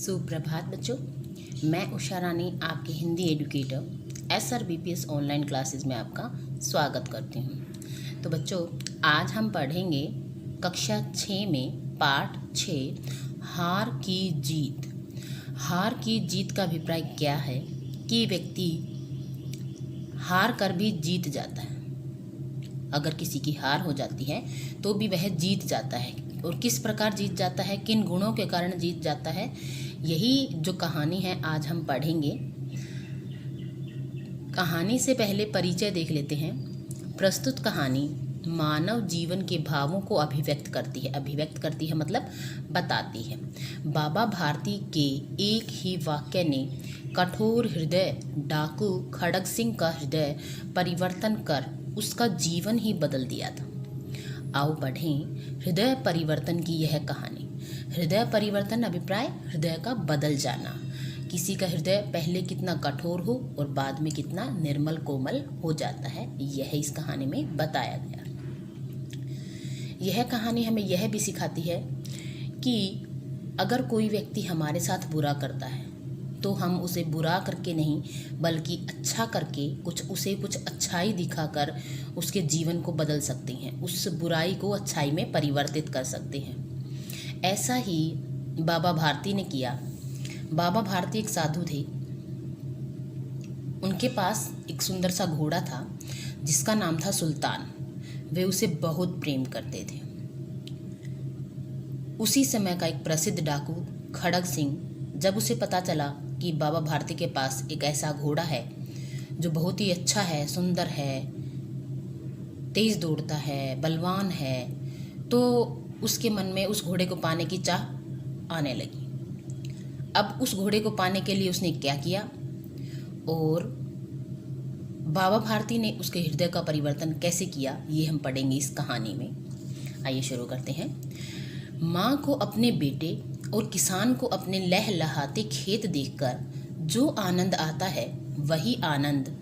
सुप्रभात बच्चों, मैं उषा रानी आपके Hindi educator SRBPS online classes में आपका स्वागत करती हूँ। तो बच्चों, आज हम पढ़ेंगे कक्षा 6 में पाठ 6 हार की जीत। हार की जीत का अभिप्राय क्या है कि व्यक्ति हार कर भी जीत जाता है। अगर किसी की हार हो जाती है तो भी वह जीत जाता है, और किस प्रकार जीत जाता है, किन गुणों के कारण जीत जाता है, यही जो कहानी है आज हम पढ़ेंगे। कहानी से पहले परिचय देख लेते हैं। प्रस्तुत कहानी मानव जीवन के भावों को अभिव्यक्त करती है मतलब बताती है। बाबा भारती के एक ही वाक्य ने कठोर हृदय डाकू खड़ग सिंह का हृदय परिवर्तन कर उसका जीवन ही बदल दिया था। आओ पढ़ें हृदय परिवर्तन की यह कहानी। हृदय परिवर्तन अभिप्राय हृदय का बदल जाना। किसी का हृदय पहले कितना कठोर हो और बाद में कितना निर्मल कोमल हो जाता है, यह इस कहानी में बताया गया। यह कहानी हमें यह भी सिखाती है कि अगर कोई व्यक्ति हमारे साथ बुरा करता है तो हम उसे बुरा करके नहीं बल्कि अच्छा करके कुछ अच्छाई दिखाकर उसके जीवन को बदल सकते हैं, उस बुराई को अच्छाई में परिवर्तित कर सकते हैं। ऐसा ही बाबा भारती ने किया। बाबा भारती एक साधु थे। उनके पास एक सुंदर सा घोड़ा था जिसका नाम था सुल्तान। वे उसे बहुत प्रेम करते थे। उसी समय का एक प्रसिद्ध डाकू खड़ग सिंह, जब उसे पता चला कि बाबा भारती के पास एक ऐसा घोड़ा है जो बहुत ही अच्छा है, सुंदर है, तेज दौड़ता है, बलवान है, तो उसके मन में उस घोड़े को पाने की चाह आने लगी। अब उस घोड़े को पाने के लिए उसने क्या किया, और बाबा भारती ने उसके हृदय का परिवर्तन कैसे किया, ये हम पढ़ेंगे इस कहानी में। आइए शुरू करते हैं। माँ को अपने बेटे और किसान को अपने लहलहाते खेत देखकर जो आनंद आता है, वही आनंद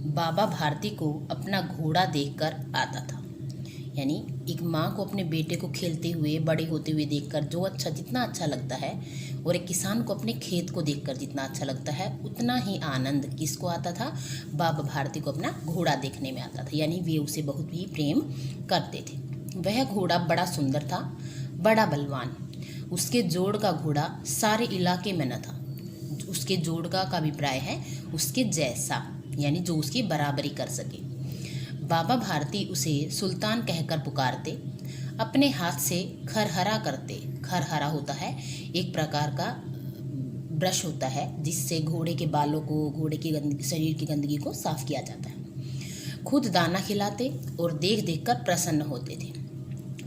बाबा भारती को अपना घोड़ा देखकर आता था। यानी एक माँ को अपने बेटे को खेलते हुए बड़े होते हुए देखकर जो जितना अच्छा लगता है, और एक किसान को अपने खेत को देखकर जितना अच्छा लगता है, उतना ही आनंद किसको आता था, बाबा भारती को अपना घोड़ा देखने में आता था। यानी वे उसे बहुत ही प्रेम करते थे। वह घोड़ा बड़ा सुंदर था, बड़ा बलवान। उसके जोड़ का घोड़ा सारे इलाके में न था। उसके जोड़ का अभिप्राय है उसके जैसा, यानी जो उसकी बराबरी कर सके। बाबा भारती उसे सुल्तान कहकर पुकारते। अपने हाथ से खरहरा करते। खरहरा होता है एक प्रकार का ब्रश होता है जिससे घोड़े के बालों को, घोड़े की शरीर की गंदगी को साफ किया जाता है। खुद दाना खिलाते और देख देख कर प्रसन्न होते थे।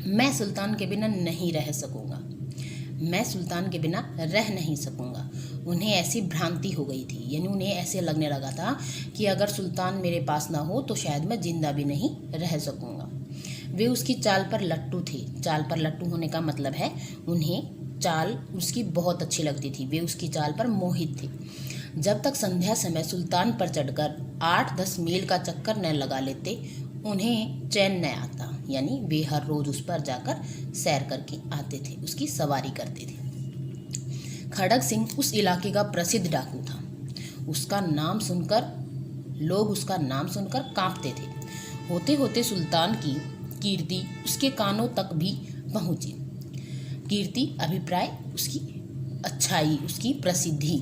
मैं सुल्तान के बिना नहीं रह सकूंगा, मैं सुल्तान के बिना रह नहीं सकूंगा। उन्हें ऐसी भ्रांति हो गई थी, यानी उन्हें ऐसे लगने लगा था कि अगर सुल्तान मेरे पास ना हो तो शायद मैं जिंदा भी नहीं रह सकूंगा। वे उसकी चाल पर लट्टू थे। चाल पर लट्टू होने का मतलब है उन्हें चाल उसकी बहुत अच्छी लगती थी, वे उसकी चाल पर मोहित थे। जब तक संध्या समय सुल्तान पर चढ़कर 8-10 मील का चक्कर न लगा लेते, उन्हें चैन न आता। यानी वे हर रोज उस पर जाकर सैर करके आते थे, उसकी सवारी करते थे। खड़ग सिंह उस इलाके का प्रसिद्ध डाकू था। उसका नाम सुनकर कांपते थे। होते होते सुल्तान की कीर्ति उसके कानों तक भी पहुंची। कीर्ति अभिप्राय उसकी अच्छाई, उसकी प्रसिद्धि,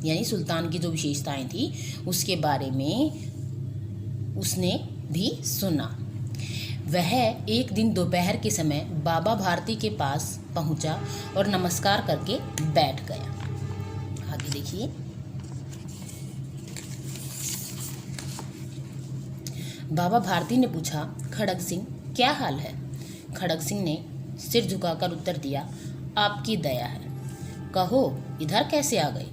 यानी सुल्तान की जो विशेषताएं थी उसके बारे में उसने भी सुना। वह एक दिन दोपहर के समय बाबा भारती के पास पहुंचा और नमस्कार करके बैठ गया। आगे देखिए। बाबा भारती ने पूछा, खड़ग सिंह क्या हाल है? खड़ग सिंह ने सिर झुकाकर उत्तर दिया, आपकी दया है। कहो इधर कैसे आ गए?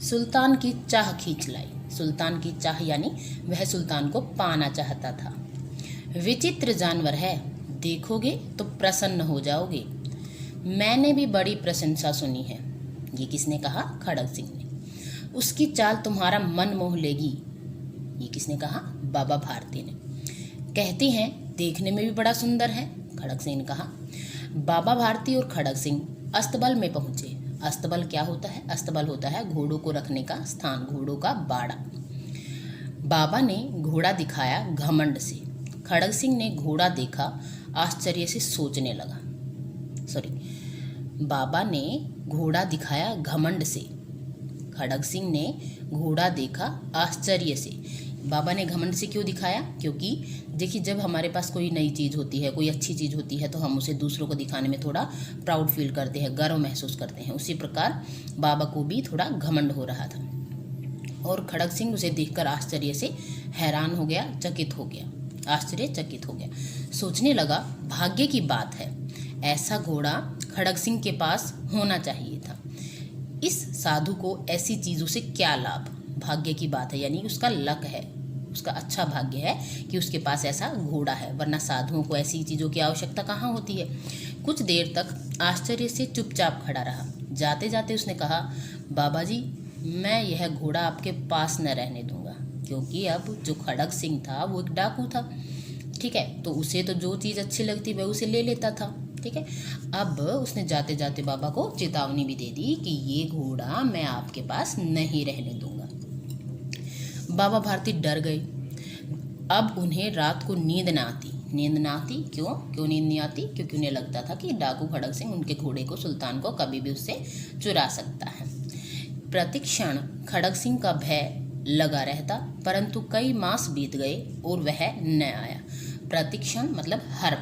सुल्तान की चाह खींच लाई। सुल्तान की चाह यानी वह सुल्तान को पाना चाहता था। विचित्र जानवर है, देखोगे तो प्रसन्न हो जाओगे। मैंने भी बड़ी प्रशंसा सुनी है। ये किसने कहा? खड़ग सिंह ने। उसकी चाल तुम्हारा मन मोह लेगी। ये किसने कहा? बाबा भारती ने। कहते हैं देखने में भी बड़ा सुंदर है, खड़ग सिंह ने कहा। बाबा भारती और खड़ग सिंह अस्तबल में पहुंचे। अस्तबल क्या होता है? अस्तबल होता है घोड़ों को रखने का स्थान, घोड़ों का बाड़ा। बाबा ने घोड़ा दिखाया घमंड से। खड़ग सिंह ने घोड़ा देखा, आश्चर्य से सोचने लगा। बाबा ने घोड़ा दिखाया घमंड से। खड़ग सिंह ने घोड़ा देखा आश्चर्य से। बाबा ने घमंड से क्यों दिखाया? क्योंकि देखिए, जब हमारे पास कोई नई चीज़ होती है, कोई अच्छी चीज़ होती है, तो हम उसे दूसरों को दिखाने में थोड़ा प्राउड फील करते हैं, गर्व महसूस करते हैं। उसी प्रकार बाबा को भी थोड़ा घमंड हो रहा था और खड़ग सिंह उसे देखकर आश्चर्य से हैरान हो गया, चकित हो गया, आश्चर्यचकित हो गया। सोचने लगा, भाग्य की बात है, ऐसा घोड़ा खड़ग सिंह के पास होना चाहिए था। इस साधु को ऐसी चीज़ों से क्या लाभ? भाग्य की बात है, यानी उसका लक है, उसका अच्छा भाग्य है कि उसके पास ऐसा घोड़ा है, वरना साधुओं को ऐसी चीज़ों की आवश्यकता कहाँ होती है। कुछ देर तक आश्चर्य से चुपचाप खड़ा रहा। जाते जाते उसने कहा, बाबा जी, मैं यह घोड़ा आपके पास न रहने दूंगा, क्योंकि अब जो खड़ग सिंह था वो एक डाकू था, ठीक है, तो उसे तो जो चीज़ अच्छी लगती वह उसे ले लेता था, ठीक है। अब उसने जाते जाते बाबा को चेतावनी भी दे दी कि ये घोड़ा मैं आपके पास नहीं रहने दूंगा। बाबा भारती डर गए। अब उन्हें रात को नींद न आती। क्यों नींद नहीं आती? क्योंकि उन्हें लगता था कि डाकू खड़ग सिंह उनके घोड़े को, सुल्तान को कभी भी उससे चुरा सकता है। प्रतिक्षण खड़ग सिंह का भय लगा रहता, परंतु कई मास बीत गए और वह न आया। प्रतिक्षण मतलब हर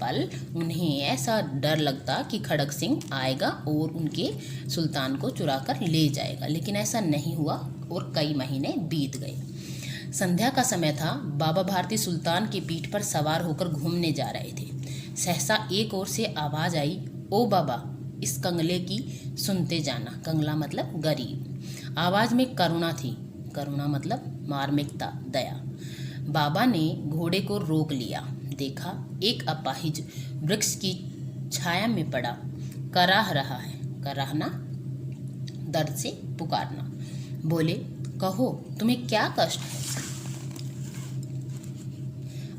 पल उन्हें ऐसा डर लगता कि खड़ग सिंह आएगा और उनके सुल्तान को चुरा कर ले जाएगा, लेकिन ऐसा नहीं हुआ और कई महीने बीत गए। संध्या का समय था। बाबा भारती सुल्तान की पीठ पर सवार होकर घूमने जा रहे थे। सहसा एक ओर से आवाज आई, ओ बाबा, इस कंगले की सुनते जाना। कंगला मतलब गरीब। आवाज में करुणा थी। करुणा मतलब मार्मिकता, दया। बाबा ने घोड़े को रोक लिया। देखा, एक अपाहिज वृक्ष की छाया में पड़ा कराह रहा है। कराहना दर्द से पुकारना। बोले, कहो तुम्हें क्या कष्ट है?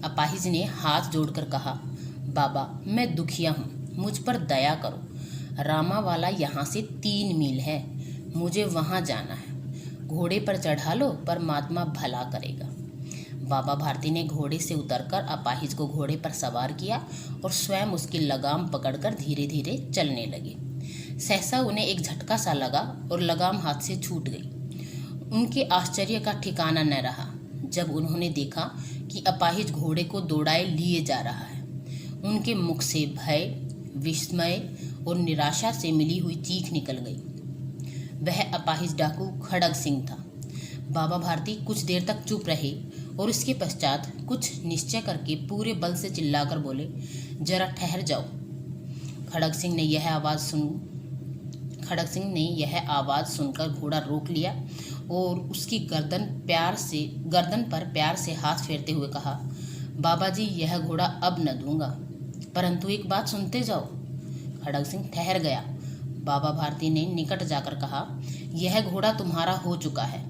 अपाहिज ने हाथ जोड़कर कहा, बाबा, मैं दुखिया हूँ, मुझ पर दया करो। रामावाला यहाँ से 3 मील है, मुझे वहाँ जाना है। घोड़े पर चढ़ा लो, परमात्मा भला करेगा। बाबा भारती ने घोड़े से उतरकर अपाहिज को घोड़े पर सवार किया और स्वयं उसकी लगाम पकड़कर धीरे धीरे चलने लगे। सहसा उन्हें एक झटका सा लगा और लगाम हाथ से छूट गई। उनके आश्चर्य का ठिकाना न रहा जब उन्होंने देखा कि अपाहिज घोड़े को दौड़ाए लिए जा रहा है। उनके मुख से भय, विस्मय और निराशा से मिली हुई चीख निकल गई। वह अपाहिज डाकू खड़ग सिंह था। बाबा भारती कुछ देर तक चुप रहे और इसके पश्चात कुछ निश्चय करके पूरे बल से चिल्लाकर बोले, जरा ठहर जाओ। खड़ग सिंह ने यह आवाज़ सुनकर घोड़ा रोक लिया और उसकी गर्दन पर प्यार से हाथ फेरते हुए कहा, बाबा जी, यह घोड़ा अब न दूंगा, परंतु एक बात सुनते जाओ। खड़ग सिंह ठहर गया। बाबा भारती ने निकट जाकर कहा, यह घोड़ा तुम्हारा हो चुका है,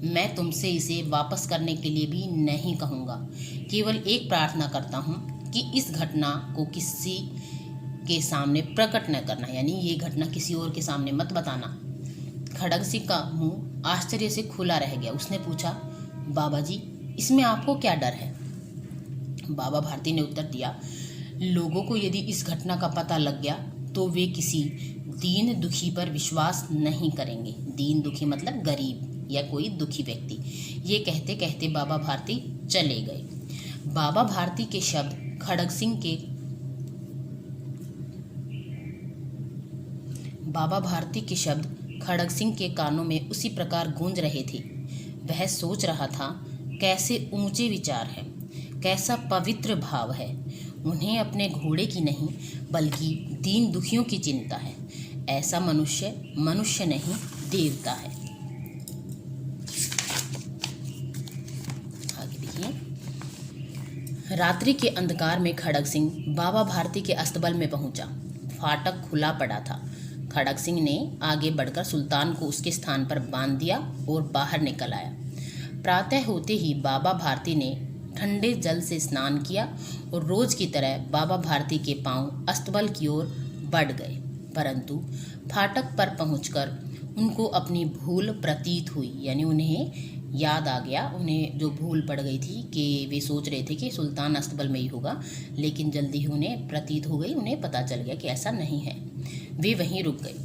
मैं तुमसे इसे वापस करने के लिए भी नहीं कहूँगा। केवल एक प्रार्थना करता हूँ कि इस घटना को किसी के सामने प्रकट न करना, यानी ये घटना किसी और के सामने मत बताना। खड़ग सिंह का मुंह आश्चर्य से खुला रह गया। उसने पूछा, बाबा जी, इसमें आपको क्या डर है? बाबा भारती ने उत्तर दिया, लोगों को यदि इस घटना का पता लग गया तो वे किसी दीन दुखी पर विश्वास नहीं करेंगे। दीन दुखी मतलब गरीब या कोई दुखी व्यक्ति। ये कहते कहते बाबा भारती चले गए। बाबा भारती के शब्द खड़ग सिंह के कानों में उसी प्रकार गूंज रहे थे। वह सोच रहा था, कैसे ऊंचे विचार हैं, कैसा पवित्र भाव है। उन्हें अपने घोड़े की नहीं बल्कि दीन दुखियों की चिंता है। ऐसा मनुष्य नहीं, देवता है। आगे देखिए। रात्रि के अंधकार में खड़ग सिंह बाबा भारती के अस्तबल में पहुंचा। फाटक खुला पड़ा था। खड़ग सिंह ने आगे बढ़कर सुल्तान को उसके स्थान पर बांध दिया और बाहर निकल आया। प्रातः होते ही बाबा भारती ने ठंडे जल से स्नान किया और रोज की तरह बाबा भारती के पांव अस्तबल की ओर बढ़ गए, परंतु फाटक पर पहुंचकर उनको अपनी भूल प्रतीत हुई, यानी उन्हें याद आ गया, उन्हें जो भूल पड़ गई थी कि वे सोच रहे थे कि सुल्तान अस्तबल में ही होगा, लेकिन जल्दी ही उन्हें प्रतीत हो गई, उन्हें पता चल गया कि ऐसा नहीं है। वे वहीं रुक गए।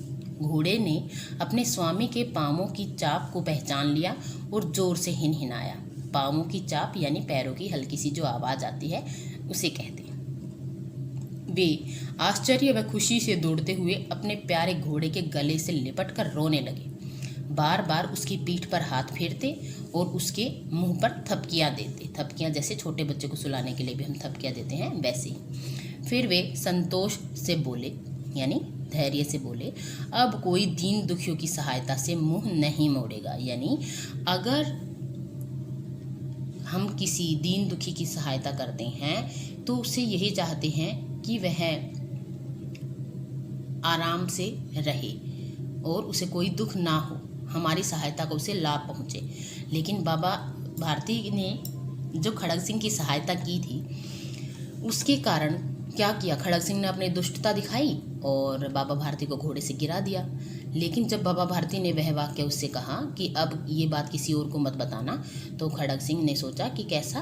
घोड़े ने अपने स्वामी के पांवों की चाप को पहचान लिया और जोर से हिनहिनाया। पांवों की चाप यानी पैरों की हल्की सी जो आवाज़ आती है उसे कहते हैं। वे आश्चर्य व खुशी से दौड़ते हुए अपने प्यारे घोड़े के गले से लिपट कर रोने लगे, बार बार उसकी पीठ पर हाथ फेरते और उसके मुंह पर थपकियां देते। थपकियां जैसे छोटे बच्चे को सुलाने के लिए भी हम थपकियां देते हैं, वैसे ही। फिर वे संतोष से बोले, यानी धैर्य से बोले, अब कोई दीन दुखियों की सहायता से मुंह नहीं मोड़ेगा। यानी अगर हम किसी दीन दुखी की सहायता करते हैं तो उससे यही चाहते हैं कि वह आराम से रहे और उसे कोई दुख ना हो, हमारी सहायता को उसे लाभ पहुँचे। लेकिन बाबा भारती ने जो खड़ग सिंह की सहायता की थी उसके कारण क्या किया, खड़ग सिंह ने अपनी दुष्टता दिखाई और बाबा भारती को घोड़े से गिरा दिया। लेकिन जब बाबा भारती ने वह वाक्य उससे कहा कि अब ये बात किसी और को मत बताना, तो खड़ग सिंह ने सोचा कि कैसा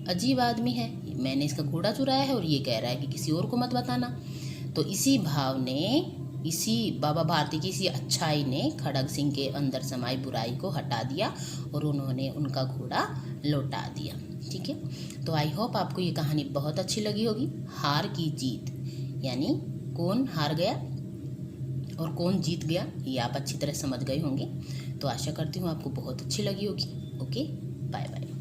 अजीब आदमी है, मैंने इसका घोड़ा चुराया है और ये कह रहा है कि किसी और को मत बताना। तो इसी भाव ने, इसी बाबा भारती की इसी अच्छाई ने खड़ग सिंह के अंदर समाई बुराई को हटा दिया और उन्होंने उनका घोड़ा लौटा दिया। ठीक है, तो आई होप आपको ये कहानी बहुत अच्छी लगी होगी। हार की जीत, यानी कौन हार गया और कौन जीत गया, ये आप अच्छी तरह समझ गए होंगे। तो आशा करती हूँ आपको बहुत अच्छी लगी होगी। Okay, bye bye.